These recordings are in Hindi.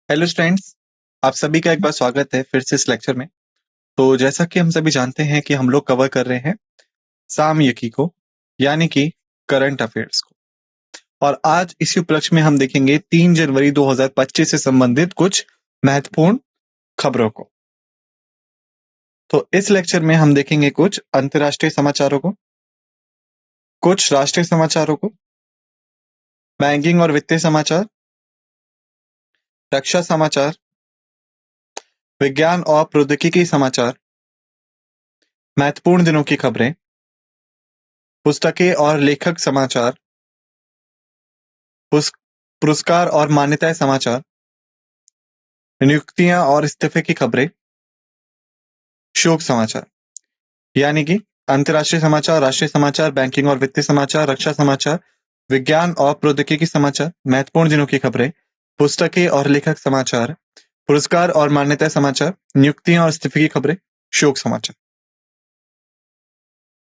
हेलो स्टूडेंट्स, आप सभी का एक बार स्वागत है फिर से इस लेक्चर में। तो जैसा कि हम सभी जानते हैं कि हम लोग कवर कर रहे हैं सामयिकी को, यानी कि करंट अफेयर्स को। और आज इसी उपलक्ष्य में हम देखेंगे 3 जनवरी 2025 से संबंधित कुछ महत्वपूर्ण खबरों को। तो इस लेक्चर में हम देखेंगे कुछ अंतर्राष्ट्रीय समाचारों को, कुछ राष्ट्रीय समाचारों को, बैंकिंग और वित्तीय समाचार, रक्षा समाचार, विज्ञान और प्रौद्योगिकी समाचार, महत्वपूर्ण दिनों की खबरें, पुस्तकें और लेखक समाचार, पुरस्कार और मान्यताएं समाचार, नियुक्तियां और इस्तीफे की खबरें, शोक समाचार। यानी कि अंतर्राष्ट्रीय समाचार, राष्ट्रीय समाचार, बैंकिंग और वित्तीय समाचार, रक्षा समाचार, विज्ञान और प्रौद्योगिकी समाचार, महत्वपूर्ण दिनों की खबरें, पुस्तकें और लेखक समाचार, पुरस्कार और मान्यताएं समाचार, नियुक्तियां और इस्तीफे की खबरें, शोक समाचार।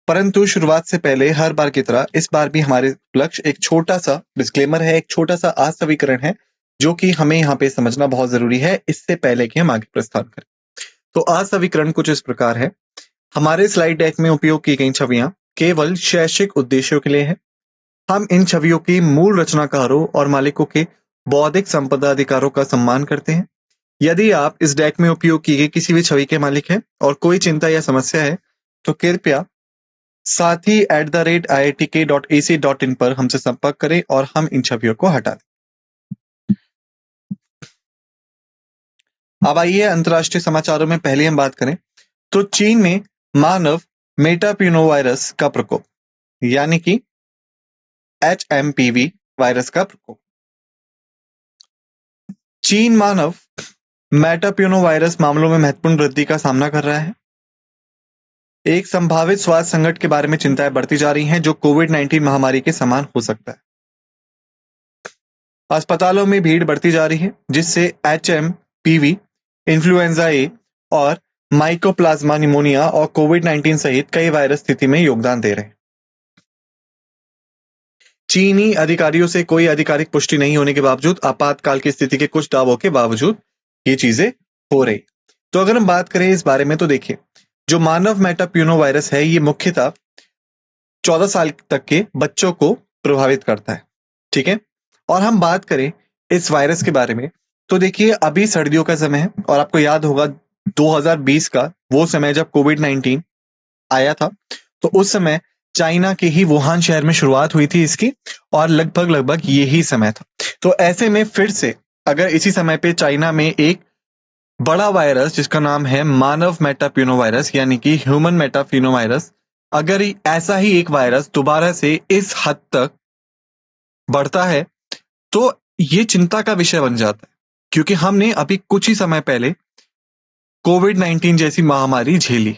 परंतु शुरुआत से पहले हर बार की तरह इस बार भी हमारे लक्ष्य एक छोटा सा डिस्क्लेमर है, एक छोटा सा आसवीकरण है, जो कि हमें यहाँ पे समझना बहुत जरूरी है इससे पहले कि हम आगे प्रस्थान करें। तो आसवीकरण कुछ इस प्रकार है। हमारे स्लाइड डेक में उपयोग की गई छवियां केवल शैक्षिक उद्देश्यों के लिए है। हम इन छवियों की मूल रचनाकारों और मालिकों के बौद्धिक संपदा अधिकारों का सम्मान करते हैं। यदि आप इस डेक में उपयोग की गई किसी भी छवि के मालिक हैं और कोई चिंता या समस्या है तो कृपया sathi@iitk.ac.in पर हमसे संपर्क करें और हम इन छवियों को हटा दें। अब आइए अंतर्राष्ट्रीय समाचारों में पहले हम बात करें तो चीन में मानव मेटापिनोवायरस का प्रकोप, यानी कि HMPV वायरस का प्रकोप। चीन मानव मेटापिनोवायरस मामलों में महत्वपूर्ण वृद्धि का सामना कर रहा है। एक संभावित स्वास्थ्य संकट के बारे में चिंताएं बढ़ती जा रही हैं, जो कोविड-19 महामारी के समान हो सकता है। अस्पतालों में भीड़ बढ़ती जा रही है, जिससे HMPV, इन्फ्लुएंजा ए और माइकोप्लाज्मा निमोनिया और कोविड-19 सहित कई वायरस स्थिति में योगदान दे रहे हैं। चीनी अधिकारियों से कोई आधिकारिक पुष्टि नहीं होने के बावजूद आपातकाल की स्थिति के कुछ दावों के बावजूद ये चीजें हो रही। तो अगर हम बात करें इस बारे में तो देखिए, जो मानव मेटापिनो वायरस है ये मुख्यतः 14 साल तक के बच्चों को प्रभावित करता है। ठीक है, और हम बात करें इस वायरस के बारे में तो देखिए अभी सर्दियों का समय है और आपको याद होगा 2020 का वो समय जब कोविड-19 आया था, तो उस समय चाइना के ही वुहान शहर में शुरुआत हुई थी इसकी और लगभग यही समय था। तो ऐसे में फिर से अगर इसी समय पे चाइना में एक बड़ा वायरस जिसका नाम है मानव मेटापिनो वायरस यानी कि ह्यूमन मेटापिनो वायरस, अगर ऐसा ही एक वायरस दोबारा से इस हद तक बढ़ता है तो ये चिंता का विषय बन जाता है, क्योंकि हमने अभी कुछ ही समय पहले कोविड-19 जैसी महामारी झेली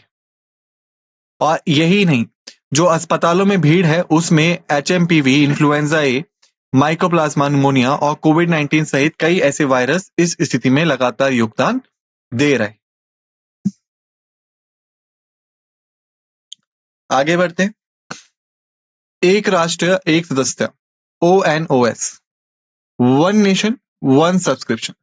और यही नहीं, जो अस्पतालों में भीड़ है उसमें HMPV, इन्फ्लुएंजा ए, माइकोप्लाज्मा निमोनिया और कोविड-19 सहित कई ऐसे वायरस इस स्थिति में लगातार योगदान दे रहे हैं। आगे बढ़ते, एक राष्ट्र एक सदस्यता ONOS, one nation one subscription.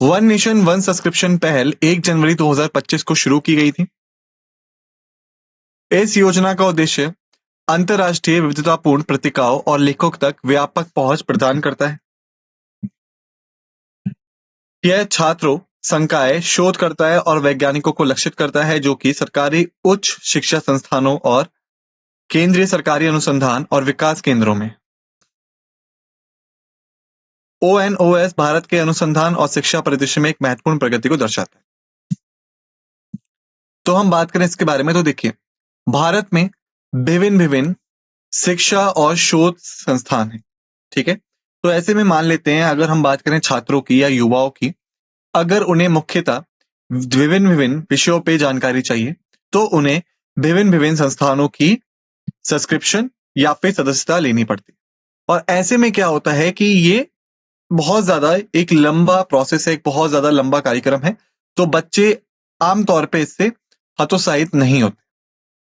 One nation one subscription पहल 1 जनवरी 2025 को शुरू की गई थी। इस योजना का उद्देश्य अंतर्राष्ट्रीय विविधतापूर्ण पत्रिकाओं और लेखों तक व्यापक पहुंच प्रदान करता है। यह छात्रों, संकाय, शोधकर्ताओं और वैज्ञानिकों को लक्षित करता है जो कि सरकारी उच्च शिक्षा संस्थानों और केंद्रीय सरकारी अनुसंधान और विकास केंद्रों में। ONOS भारत के अनुसंधान और शिक्षा परिदृश्य में एक महत्वपूर्ण प्रगति को दर्शाता है। तो हम बात करें इसके बारे में तो देखिए, भारत में विभिन्न शिक्षा और शोध संस्थान है। ठीक है, तो ऐसे में मान लेते हैं अगर हम बात करें छात्रों की या युवाओं की, अगर उन्हें मुख्यतः विभिन्न विषयों पे जानकारी चाहिए तो उन्हें विभिन्न संस्थानों की सब्सक्रिप्शन या फिर सदस्यता लेनी पड़ती। और ऐसे में क्या होता है कि ये बहुत ज्यादा एक लंबा प्रोसेस है, एक बहुत ज्यादा लंबा कार्यक्रम है, तो बच्चे आमतौर पे इससे हतोत्साहित नहीं होते।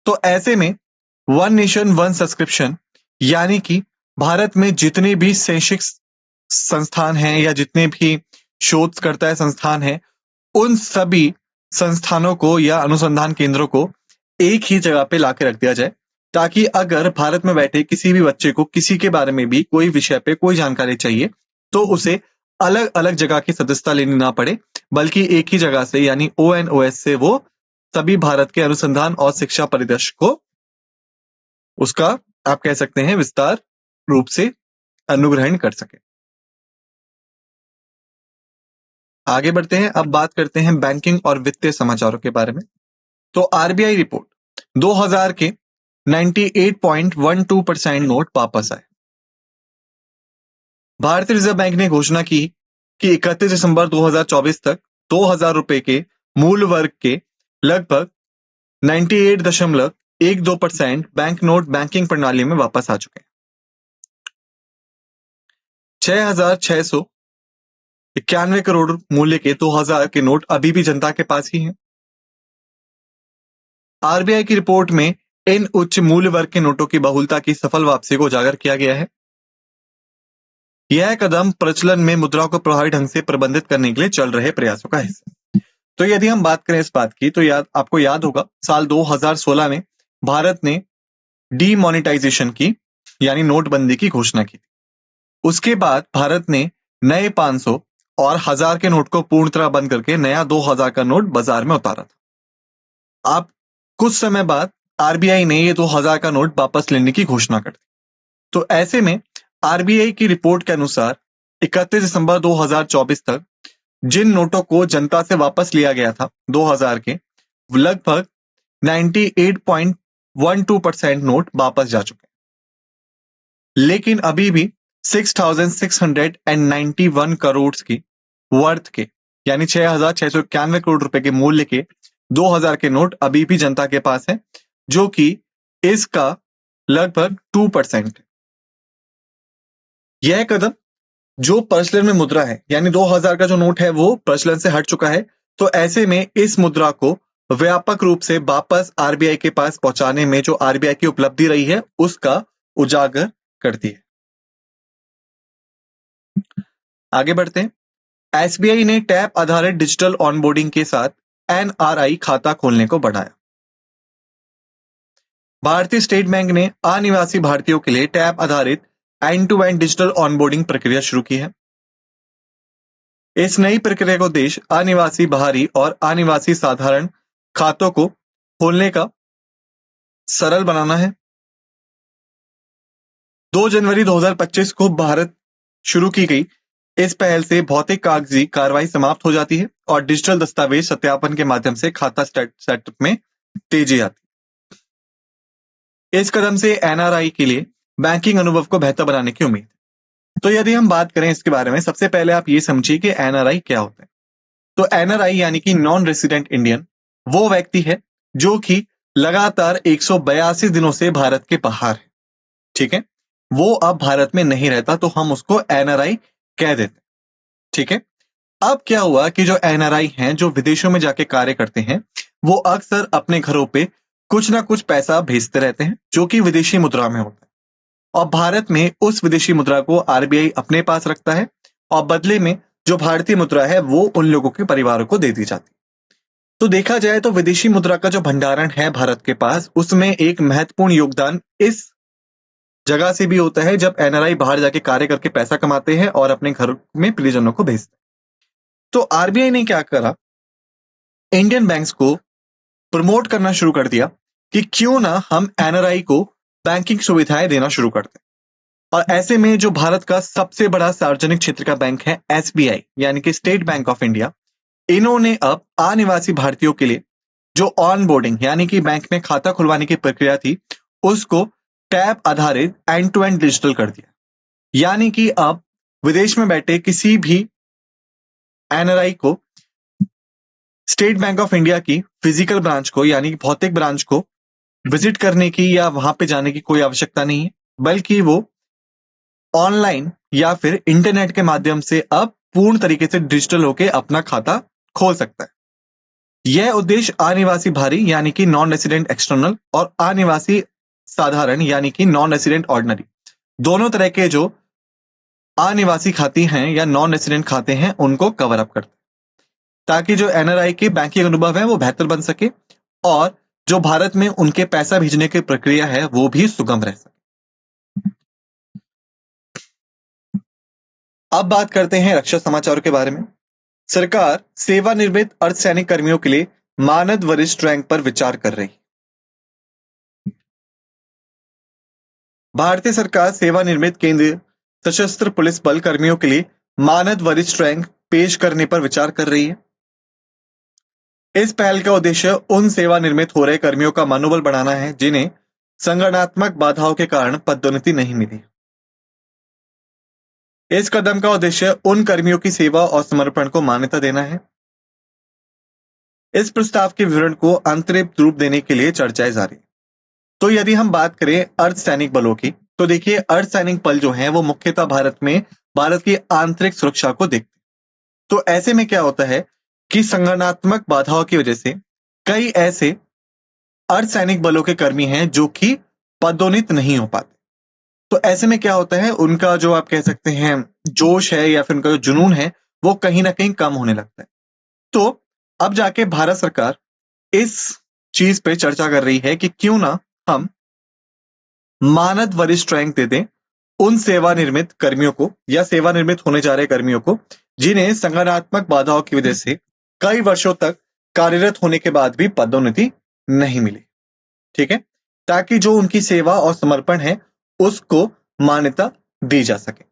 तो ऐसे में वन नेशन वन सब्सक्रिप्शन यानी कि भारत में जितने भी शैक्षिक संस्थान हैं या जितने भी शोध करता है संस्थान है, उन सभी संस्थानों को या अनुसंधान केंद्रों को एक ही जगह पे लाके रख दिया जाए, ताकि अगर भारत में बैठे किसी भी बच्चे को किसी के बारे में भी कोई विषय पे कोई जानकारी चाहिए तो उसे अलग अलग जगह की सदस्यता लेनी ना पड़े, बल्कि एक ही जगह से यानी ONOS से वो सभी भारत के अनुसंधान और शिक्षा परिदृश्य को उसका आप कह सकते हैं विस्तार रूप से अनुग्रहण कर सके। आगे बढ़ते हैं, अब बात करते हैं बैंकिंग और वित्तीय समाचारों के बारे में। तो आरबीआई रिपोर्ट 2000 के 98.12% नोट वापस आए। भारतीय रिजर्व बैंक ने घोषणा की कि 31 दिसंबर 2024 तक 2000 रुपए के मूल वर्ग के लगभग 98.12% बैंक नोट बैंकिंग प्रणाली में वापस आ चुके हैं। 6,691 करोड़ मूल्य के 2000 के नोट अभी भी जनता के पास ही हैं। आरबीआई की रिपोर्ट में इन उच्च मूल्य वर्ग के नोटों की बहुलता की सफल वापसी को उजागर किया गया है। यह कदम प्रचलन में मुद्राओं को प्रभावी ढंग से प्रबंधित करने के लिए चल रहे प्रयासों का हिस्सा। तो यदि हम बात करें इस बात की तो आपको याद होगा साल 2016 में भारत ने डीमोनेटाइजेशन की यानी नोटबंदी की घोषणा की थी। उसके बाद भारत ने नए 500 और 1000 के नोट को पूर्ण तरह बंद करके नया 2000 का नोट बाजार में उतारा था। अब कुछ समय बाद आरबीआई ने ये 2000 का नोट वापस लेने की घोषणा कर दी। तो ऐसे में आरबीआई की रिपोर्ट के अनुसार 31 दिसंबर 2024 तक जिन नोटों को जनता से वापस लिया गया था 2000 के, लगभग 98.12% नोट वापस जा चुके हैं। लेकिन अभी भी 6,691 करोड़ की वर्थ के यानी 6,691 करोड़ रुपए के मूल्य के 2000 के नोट अभी भी जनता के पास है, जो कि इसका लगभग 2% है। यह कदम जो प्रचलन में मुद्रा है यानी 2000 का जो नोट है वो प्रचलन से हट चुका है, तो ऐसे में इस मुद्रा को व्यापक रूप से वापस आरबीआई के पास पहुंचाने में जो आरबीआई की उपलब्धि रही है उसका उजागर करती है। आगे बढ़ते हैं, एसबीआई ने टैप आधारित डिजिटल ऑनबोर्डिंग के साथ एनआरआई खाता खोलने को बढ़ाया। भारतीय स्टेट बैंक ने अनिवासी भारतीयों के लिए टैप आधारित end to end digital onboarding प्रक्रिया शुरू की है। इस नई प्रक्रिया का उद्देश्य अनिवासी बाहरी और अनिवासी साधारण खातों को खोलने का सरल बनाना है। 2 जनवरी 2025 को भारत शुरू की गई इस पहल से भौतिक कागजी कार्रवाई समाप्त हो जाती है और डिजिटल दस्तावेज सत्यापन के माध्यम से खाता सेटअप में तेजी आती है। इस कदम से एनआरआई के लिए बैंकिंग अनुभव को बेहतर बनाने की उम्मीद है। तो यदि हम बात करें इसके बारे में, सबसे पहले आप ये समझिए कि एनआरआई क्या होता है। तो एनआरआई यानी कि नॉन रेसिडेंट इंडियन वो व्यक्ति है जो कि लगातार 182 दिनों से भारत के बाहर है, ठीक है। वो अब भारत में नहीं रहता तो हम उसको एनआरआई कह देते हैं, ठीक है। अब क्या हुआ कि जो एनआरआई हैं जो विदेशों में जाके कार्य करते हैं वो अक्सर अपने घरों पे कुछ ना कुछ पैसा भेजते रहते हैं जो कि विदेशी मुद्रा में होता है, और भारत में उस विदेशी मुद्रा को आरबीआई अपने पास रखता है और बदले में जो भारतीय मुद्रा है वो उन लोगों के परिवारों को दे दी जाती है। तो देखा जाए तो विदेशी मुद्रा का जो भंडारण है भारत के पास, उसमें एक महत्वपूर्ण योगदान इस जगह से भी होता है जब एनआरआई बाहर जाके कार्य करके पैसा कमाते हैं और अपने घर में प्रियजनों को भेजते हैं। तो आरबीआई ने क्या करा, इंडियन बैंक्स को प्रमोट करना शुरू कर दिया कि क्यों ना हम एनआरआई को बैंकिंग सुविधाएं देना शुरू कर दें। और ऐसे में जो भारत का सबसे बड़ा सार्वजनिक क्षेत्र का बैंक है एसबीआई यानी कि स्टेट बैंक ऑफ इंडिया, इन्होंने अब अनिवासी भारतीयों के लिए जो ऑनबोर्डिंग यानी कि बैंक में खाता खुलवाने की प्रक्रिया थी उसको टैप आधारित एंड टू एंड डिजिटल कर दिया। यानी कि अब विदेश में बैठे किसी भी एनआरआई को स्टेट बैंक ऑफ इंडिया की फिजिकल ब्रांच को यानी कि भौतिक ब्रांच को विजिट करने की या वहां पे जाने की कोई आवश्यकता नहीं है, बल्कि वो ऑनलाइन या फिर इंटरनेट के माध्यम से अब पूर्ण तरीके से डिजिटल होकर अपना खाता खोल सकता है। यह उद्देश्य अनिवासी बाहरी यानी कि नॉन रेसिडेंट एक्सटर्नल और अनिवासी साधारण यानी कि नॉन रेसिडेंट ऑर्डिनरी दोनों तरह के जो अनिवासी खाते हैं या नॉन रेसिडेंट खाते हैं उनको कवर अप करते हैं, ताकि जो एनआरआई के बैंकिंग अनुभव है वो बेहतर बन सके और जो भारत में उनके पैसा भेजने की प्रक्रिया है वो भी सुगम रह सके। अब बात करते हैं रक्षा समाचारों के बारे में। सरकार सेवानिवृत्त अर्धसैनिक कर्मियों के लिए मानद वरिष्ठ रैंक पर विचार कर रही। भारतीय सरकार सेवानिवृत्त केंद्रीय सशस्त्र पुलिस बल कर्मियों के लिए मानद वरिष्ठ रैंक पेश करने पर विचार कर रही है। इस पहल का उद्देश्य उन सेवानिवृत्त हो रहे कर्मियों का मनोबल बढ़ाना है जिन्हें संगठनात्मक बाधाओं के कारण पदोन्नति नहीं मिली। इस कदम का उद्देश्य उन कर्मियों की सेवा और समर्पण को मान्यता देना है। इस प्रस्ताव के विवरण को अंतरिम रूप देने के लिए चर्चाएं जारी। तो यदि हम बात करें अर्धसैनिक बलों की, तो देखिए अर्धसैनिक बल जो है वो मुख्यतः भारत की आंतरिक सुरक्षा को देखते हैं। तो ऐसे में क्या होता है कि संगठनात्मक बाधाओं की वजह से कई ऐसे अर्धसैनिक बलों के कर्मी हैं जो कि पदोन्नत नहीं हो पाते। तो ऐसे में क्या होता है, उनका जो आप कह सकते हैं जोश है या फिर उनका जो जुनून है वो कहीं ना कहीं कम होने लगता है। तो अब जाके भारत सरकार इस चीज पे चर्चा कर रही है कि क्यों ना हम मानद वरिष्ठ रैंक दे दें उन सेवानिवृत्त कर्मियों को या सेवानिवृत्त होने जा रहे कर्मियों को जिन्हें संगठनात्मक बाधाओं की वजह से कई वर्षों तक कार्यरत होने के बाद भी पदोन्नति नहीं मिली। ठीक है, ताकि जो उनकी सेवा और समर्पण है उसको मान्यता दी जा सके।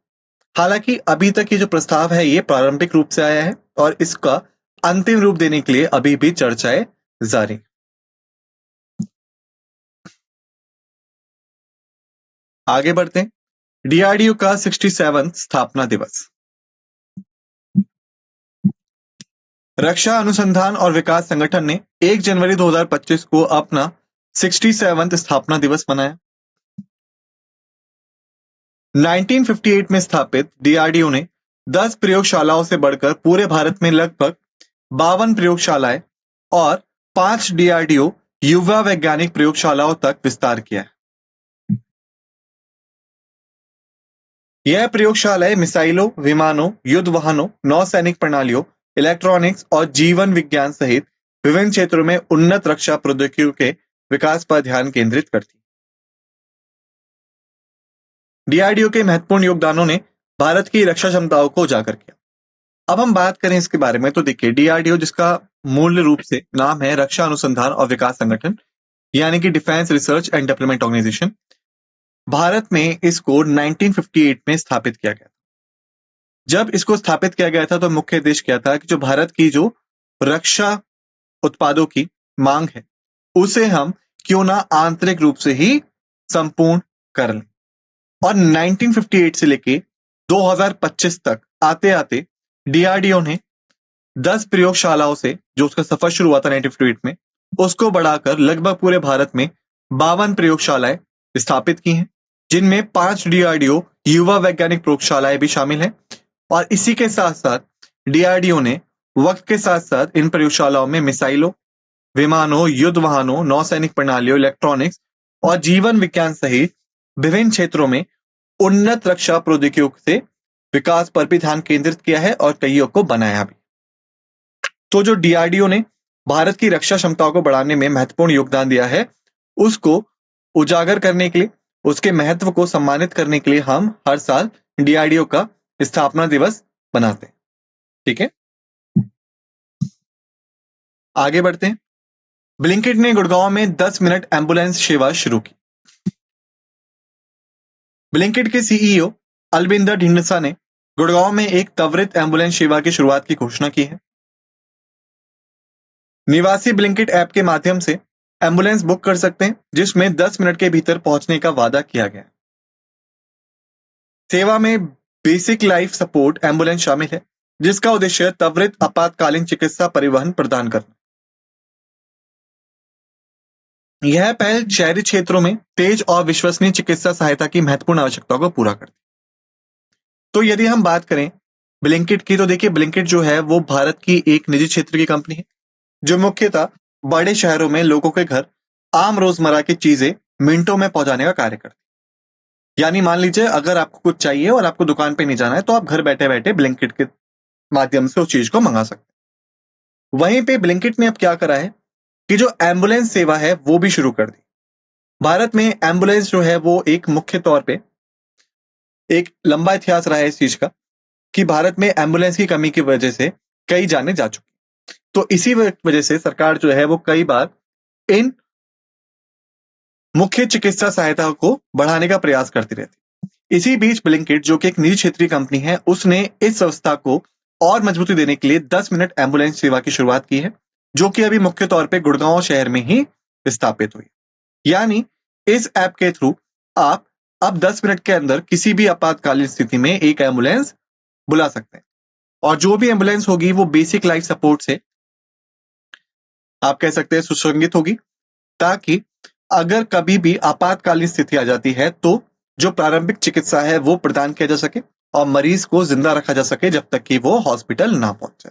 हालांकि अभी तक ये जो प्रस्ताव है ये प्रारंभिक रूप से आया है और इसका अंतिम रूप देने के लिए अभी भी चर्चाएं जारी। आगे बढ़ते हैं। डीआरडीओ का 67वां स्थापना दिवस। रक्षा अनुसंधान और विकास संगठन ने 1 जनवरी 2025 को अपना 67वां स्थापना दिवस मनाया। 1958 में स्थापित डीआरडीओ ने 10 प्रयोगशालाओं से बढ़कर पूरे भारत में लगभग 52 प्रयोगशालाएं और 5 डीआरडीओ युवा वैज्ञानिक प्रयोगशालाओं तक विस्तार किया है। यह प्रयोगशालाएं मिसाइलों, विमानों, युद्ध वाहनों, नौसैनिक प्रणालियों, इलेक्ट्रॉनिक्स और जीवन विज्ञान सहित विभिन्न क्षेत्रों में उन्नत रक्षा प्रौद्योगिकियों के विकास पर ध्यान केंद्रित करती। डीआरडीओ के महत्वपूर्ण योगदानों ने भारत की रक्षा क्षमताओं को उजागर किया। अब हम बात करें इसके बारे में, तो देखिए डीआरडीओ जिसका मूल रूप से नाम है रक्षा अनुसंधान और विकास संगठन यानी कि defence research and development organisation, Bharat में इसको 1958 में स्थापित किया गया। जब इसको स्थापित किया गया था तो मुख्य उद्देश्य क्या था कि जो भारत की जो रक्षा उत्पादों की मांग है उसे हम क्यों ना आंतरिक रूप से ही संपूर्ण कर लें। और 1958 से लेके 2025 तक आते आते डीआरडीओ ने 10 प्रयोगशालाओं से जो उसका सफर शुरू हुआ था 1958 में उसको बढ़ाकर लगभग पूरे भारत में 52 प्रयोगशालाएं स्थापित की हैं, जिनमें 5 डीआरडीओ युवा वैज्ञानिक प्रयोगशालाएं भी शामिल हैं। और इसी के साथ साथ डीआरडीओ ने वक्त के साथ साथ इन प्रयोगशालाओं में मिसाइलों, विमानों, युद्ध वाहनों, नौसैनिक प्रणालियों, इलेक्ट्रॉनिक्स और जीवन विज्ञान सहित विभिन्न क्षेत्रों में उन्नत रक्षा प्रौद्योगिकियों से विकास पर भी ध्यान केंद्रित किया है और कईयों को बनाया भी। तो जो डीआरडीओ ने भारत की रक्षा क्षमताओं को बढ़ाने में महत्वपूर्ण योगदान दिया है उसको उजागर करने के लिए, उसके महत्व को सम्मानित करने के लिए हम हर साल डीआरडीओ का स्थापना दिवस मनाते हैं। ठीक है, आगे बढ़ते हैं। ब्लिंकिट ने गुड़गांव में 10 मिनट एम्बुलेंस सेवा शुरू की। ब्लिंकिट के सीईओ अलबिंदर ढींडसा ने गुड़गांव में एक त्वरित एम्बुलेंस सेवा की शुरुआत की घोषणा की है। निवासी ब्लिंकिट ऐप के माध्यम से एम्बुलेंस बुक कर सकते हैं जिसमें 10 मिनट के भीतर पहुंचने का वादा किया गया। सेवा में बेसिक लाइफ सपोर्ट एम्बुलेंस शामिल है जिसका उद्देश्य त्वरित आपातकालीन चिकित्सा परिवहन प्रदान करना। यह पहल शहरी क्षेत्रों में तेज और विश्वसनीय चिकित्सा सहायता की महत्वपूर्ण आवश्यकताओं को पूरा करती। तो यदि हम बात करें ब्लिंकिट की, तो देखिए ब्लिंकिट जो है वो भारत की एक निजी क्षेत्र की कंपनी है जो मुख्यतः बड़े शहरों में लोगों के घर आम रोजमर्रा की चीजें मिनटों में पहुंचाने का कार्य करती है। यानी मान लीजिए अगर आपको कुछ चाहिए और आपको दुकान पे नहीं जाना है तो आप घर बैठे बैठे ब्लिंकिट के माध्यम से उस चीज को मंगा सकते हैं। वहीं पे ब्लिंकिट ने अब क्या करा है कि जो एम्बुलेंस सेवा है वो भी शुरू कर दी। भारत में एम्बुलेंस जो है वो एक मुख्य तौर पे एक लंबा इतिहास रहा है इस चीज का कि भारत में एम्बुलेंस की कमी की वजह से कई जाने जा चुकी। तो इसी वजह से सरकार जो है वो कई बार इन मुख्य चिकित्सा सहायता को बढ़ाने का प्रयास करती रहती। इसी बीच ब्लिंकिट जो कि एक निजी क्षेत्रीय कंपनी है उसने इस संस्था को और मजबूती देने के लिए 10 मिनट एम्बुलेंस सेवा की शुरुआत की है, जो कि अभी मुख्य तौर पे गुड़गांव शहर में ही स्थापित हुई। यानी इस ऐप के थ्रू आप अब 10 मिनट के अंदर किसी भी आपातकालीन स्थिति में एक एम्बुलेंस बुला सकते हैं और जो भी एम्बुलेंस होगी वो बेसिक लाइफ सपोर्ट से आप कह सकते हैं सुसंगत होगी, ताकि अगर कभी भी आपातकालीन स्थिति आ जाती है तो जो प्रारंभिक चिकित्सा है वो प्रदान किया जा सके और मरीज को जिंदा रखा जा सके जब तक कि वो हॉस्पिटल ना पहुंचे।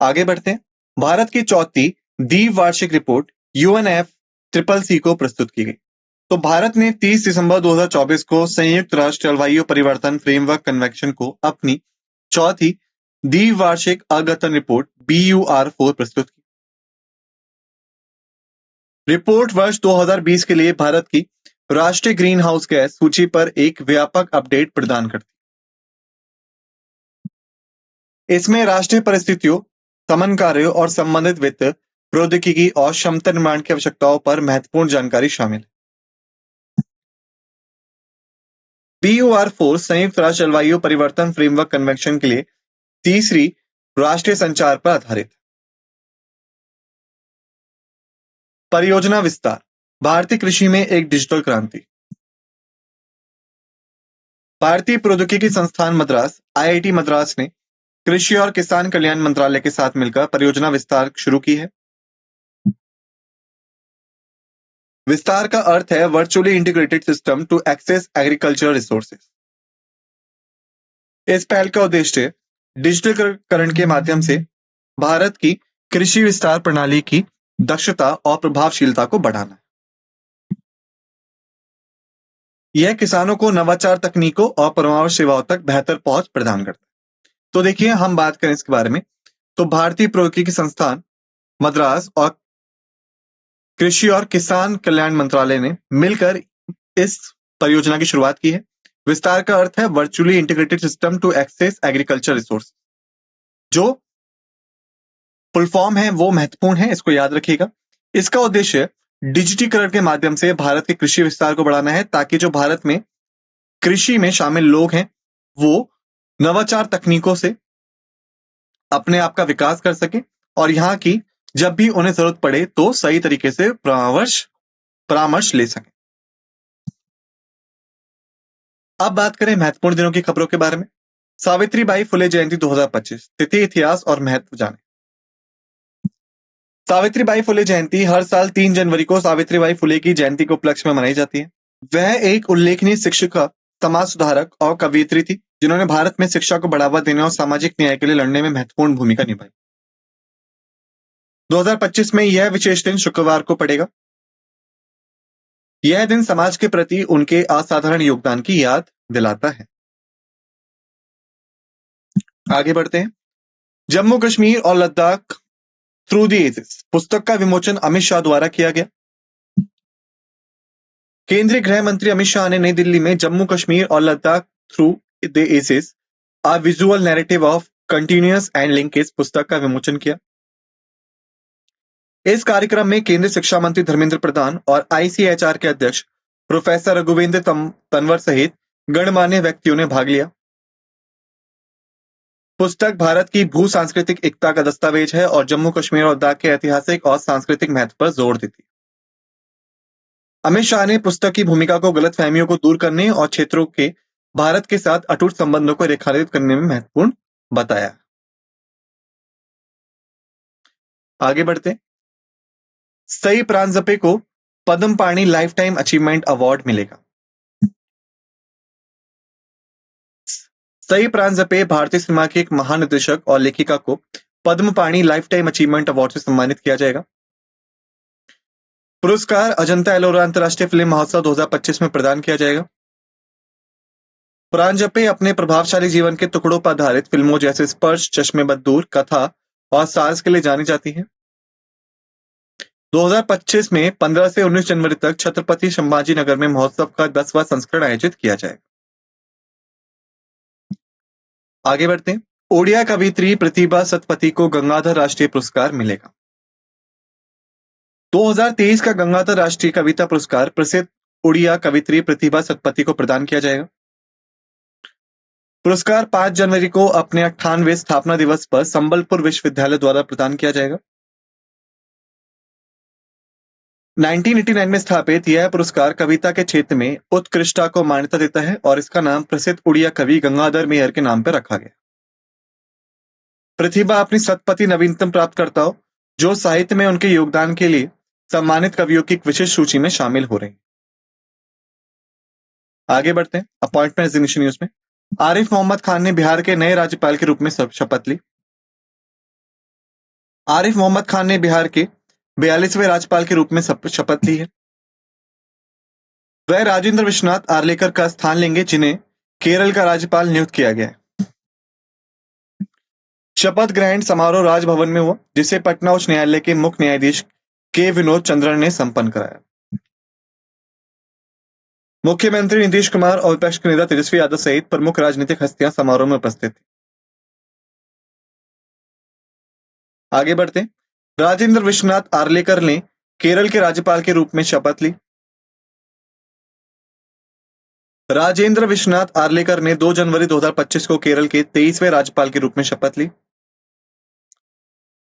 आगे बढ़ते हैं। भारत की चौथी द्विवार्षिक रिपोर्ट UNFCCC को प्रस्तुत की गई। तो भारत ने 30 दिसंबर 2024 को संयुक्त राष्ट्र जलवायु परिवर्तन फ्रेमवर्क कन्वेंशन को अपनी चौथी द्विवार्षिक अद्यतन रिपोर्ट BUR4 प्रस्तुत की। रिपोर्ट वर्ष 2020 के लिए भारत की राष्ट्रीय ग्रीन हाउस गैस सूची पर एक व्यापक अपडेट प्रदान करती। इसमें राष्ट्रीय परिस्थितियों, समन कार्यों और संबंधित वित्त, प्रौद्योगिकी और क्षमता निर्माण की आवश्यकताओं पर महत्वपूर्ण जानकारी शामिल है। BUR4 संयुक्त राष्ट्र जलवायु परिवर्तन फ्रेमवर्क कन्वेंशन के लिए तीसरी राष्ट्रीय संचार पर आधारित। परियोजना विस्तार, भारतीय कृषि में एक डिजिटल क्रांति। भारतीय प्रौद्योगिकी संस्थान मद्रास IIT मद्रास ने कृषि और किसान कल्याण मंत्रालय के साथ मिलकर परियोजना विस्तार शुरू की है। विस्तार का अर्थ है virtually integrated system to access agriculture resources. इस पहल का उद्देश्य डिजिटलीकरण के माध्यम से भारत की कृषि विस्तार प्रणाली की दक्षता और प्रभावशीलता को बढ़ाना है। यह किसानों को नवाचार तकनीकों और परामर्श सेवाओं तक बेहतर पहुंच प्रदान करता है। तो देखिए हम बात करें इसके बारे में, तो भारतीय प्रौद्योगिकी संस्थान मद्रास और कृषि और किसान कल्याण मंत्रालय ने मिलकर इस परियोजना की शुरुआत की है। विस्तार का अर्थ है virtually integrated system to access agriculture resource. जो फुल फॉर्म है वो महत्वपूर्ण है, इसको याद रखिएगा। इसका उद्देश्य डिजिटीकरण के माध्यम से भारत के कृषि विस्तार को बढ़ाना है, ताकि जो भारत में कृषि में शामिल लोग हैं वो नवाचार तकनीकों से अपने आप का विकास कर सके और यहाँ की जब भी उन्हें जरूरत पड़े तो सही तरीके से परामर्श ले सके। अब बात करें महत्वपूर्ण दिनों की खबरों के बारे में। सावित्रीबाई फुले जयंती 2025, तिथि, इतिहास और महत्व जाने। सावित्रीबाई फुले जयंती हर साल 3 जनवरी को सावित्रीबाई फुले की जयंती के उपलक्ष्य में मनाई जाती है। वह एक उल्लेखनीय शिक्षिका, समाज सुधारक और कवयित्री थी, जिन्होंने भारत में शिक्षा को बढ़ावा देने और सामाजिक न्याय के लिए लड़ने में महत्वपूर्ण भूमिका निभाई। 2025 में यह विशेष दिन शुक्रवार को पड़ेगा। यह दिन समाज के प्रति उनके असाधारण योगदान की याद दिलाता है। आगे बढ़ते हैं। जम्मू कश्मीर और लद्दाख थ्रू द एजेस पुस्तक का विमोचन अमित शाह द्वारा किया गया। केंद्रीय गृह मंत्री अमित शाह ने नई दिल्ली में जम्मू कश्मीर और Ladakh through the ages a visual narrative of continuous and linkage पुस्तक का विमोचन किया। इस कार्यक्रम में केंद्रीय शिक्षा मंत्री धर्मेंद्र प्रधान और ICHR के अध्यक्ष प्रोफेसर रघुवेंद्र तंवर सहित गणमान्य व्यक्तियों ने भाग लिया। पुस्तक भारत की भू सांस्कृतिक एकता का दस्तावेज है और जम्मू कश्मीर और लद्दाख के ऐतिहासिक और सांस्कृतिक महत्व पर जोर देती है। अमित शाह ने पुस्तक की भूमिका को गलतफहमियों को दूर करने और क्षेत्रों के भारत के साथ अटूट संबंधों को रेखांकित करने में महत्वपूर्ण बताया। आगे बढ़ते। सई प्रांजपे को पद्म पाणि लाइफ टाइम अचीवमेंट अवार्ड मिलेगा। सई प्रांजपे भारतीय सिनेमा की एक महान निर्देशक और लेखिका को पद्म पाणि लाइफ टाइम अचीवमेंट अवार्ड से सम्मानित किया जाएगा। पुरस्कार अजंता एलोरा अंतर्राष्ट्रीय फिल्म महोत्सव 2025 में प्रदान किया जाएगा। प्रांजपे अपने प्रभावशाली जीवन के टुकड़ों पर आधारित फिल्मों जैसे स्पर्श, चश्मेबंद दूर, कथा और साज के लिए जानी जाती है। 2025 में 15 से 19 जनवरी तक छत्रपति संभाजी नगर में महोत्सव का 10वां संस्करण आयोजित किया जाएगा। आगे बढ़ते हैं। ओडिया कवियत्री प्रतिभा सतपथी को गंगाधर राष्ट्रीय पुरस्कार मिलेगा। 2023 का गंगाधर राष्ट्रीय कविता पुरस्कार प्रसिद्ध ओडिया कवियत्री प्रतिभा सतपथी को प्रदान किया जाएगा। पुरस्कार 5 जनवरी को अपने 98वें स्थापना दिवस पर संबलपुर विश्वविद्यालय द्वारा प्रदान किया जाएगा। 1989 में स्थापित यह पुरस्कार कविता के क्षेत्र में उत्कृष्टता को मान्यता देता है और इसका नाम प्रसिद्ध उड़िया कवि गंगाधर मेहर के नाम पर रखा गया। प्रतिभा अपनी सतपथी नवीनतम प्राप्तकर्ताओं जो साहित्य में उनके योगदान के लिए सम्मानित कवियों की एक विशेष सूची में शामिल हो रहे हैं। आगे बढ़ते हैं। अपॉइंटमेंट रेजिग्नेशन न्यूज में आरिफ मोहम्मद खान ने बिहार के नए राज्यपाल के रूप में शपथ ली। आरिफ मोहम्मद खान ने बिहार के 42वें राज्यपाल के रूप में शपथ ली है। वह राजेंद्र विश्वनाथ आर्लेकर का स्थान लेंगे जिन्हें केरल का राज्यपाल नियुक्त किया गया है। शपथ ग्रहण समारोह राजभवन में हुआ जिसे पटना उच्च न्यायालय के मुख्य न्यायाधीश के विनोद चंद्रन ने संपन्न कराया। मुख्यमंत्री नीतीश कुमार और विपक्ष के नेता तेजस्वी यादव सहित प्रमुख राजनीतिक हस्तियां समारोह में उपस्थित थी। आगे बढ़ते। राजेंद्र विश्वनाथ आर्लेकर ने केरल के राज्यपाल के रूप में शपथ ली। राजेंद्र विश्वनाथ आर्लेकर ने 2 जनवरी 2025 को केरल के 23वें राज्यपाल के रूप में शपथ ली।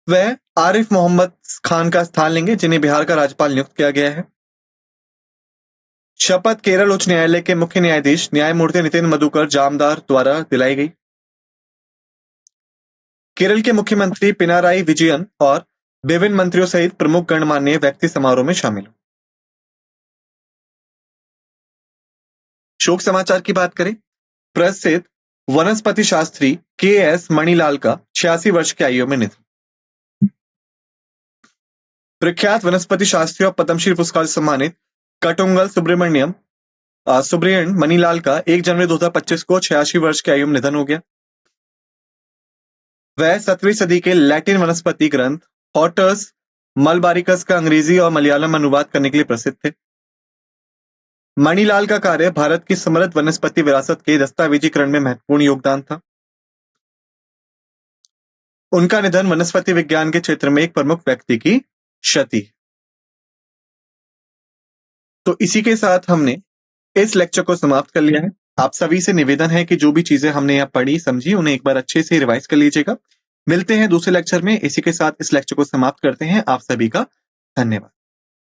वह आरिफ मोहम्मद खान का स्थान लेंगे जिन्हें बिहार का राज्यपाल नियुक्त किया गया है। शपथ केरल उच्च न्यायालय के मुख्य न्यायाधीश न्यायमूर्ति नितिन मधुकर जामदार द्वारा दिलाई गई। केरल के मुख्यमंत्री पिनाराई विजयन और विभिन्न मंत्रियों सहित प्रमुख गणमान्य व्यक्ति समारोह में शामिल हुए। शोक समाचार की बात करें। प्रसिद्ध वनस्पति शास्त्री के.एस. मणिलाल का 86 वर्ष की आयु में निधन। प्रख्यात वनस्पति शास्त्री और पद्मश्री पुरस्कार से सम्मानित कटुंगल सुब्रमण्यम मणिलाल का 1 जनवरी 2025 को 86 वर्ष की आयु में निधन हो गया। वह 17वीं सदी के लैटिन वनस्पति ग्रंथ हॉर्टस मलबारिकस का अंग्रेजी और मलयालम अनुवाद करने के लिए प्रसिद्ध थे। मणिलाल का कार्य भारत की समृद्ध वनस्पति विरासत के दस्तावेजीकरण में महत्वपूर्ण योगदान था। उनका निधन वनस्पति विज्ञान के क्षेत्र में एक प्रमुख व्यक्ति की क्षति। तो इसी के साथ हमने इस लेक्चर को समाप्त कर लिया है। आप सभी से निवेदन है कि जो भी चीजें हमने यहाँ पढ़ी समझी उन्हें एक बार अच्छे से रिवाइज कर लीजिएगा। मिलते हैं दूसरे लेक्चर में। इसी के साथ इस लेक्चर को समाप्त करते हैं। आप सभी का धन्यवाद।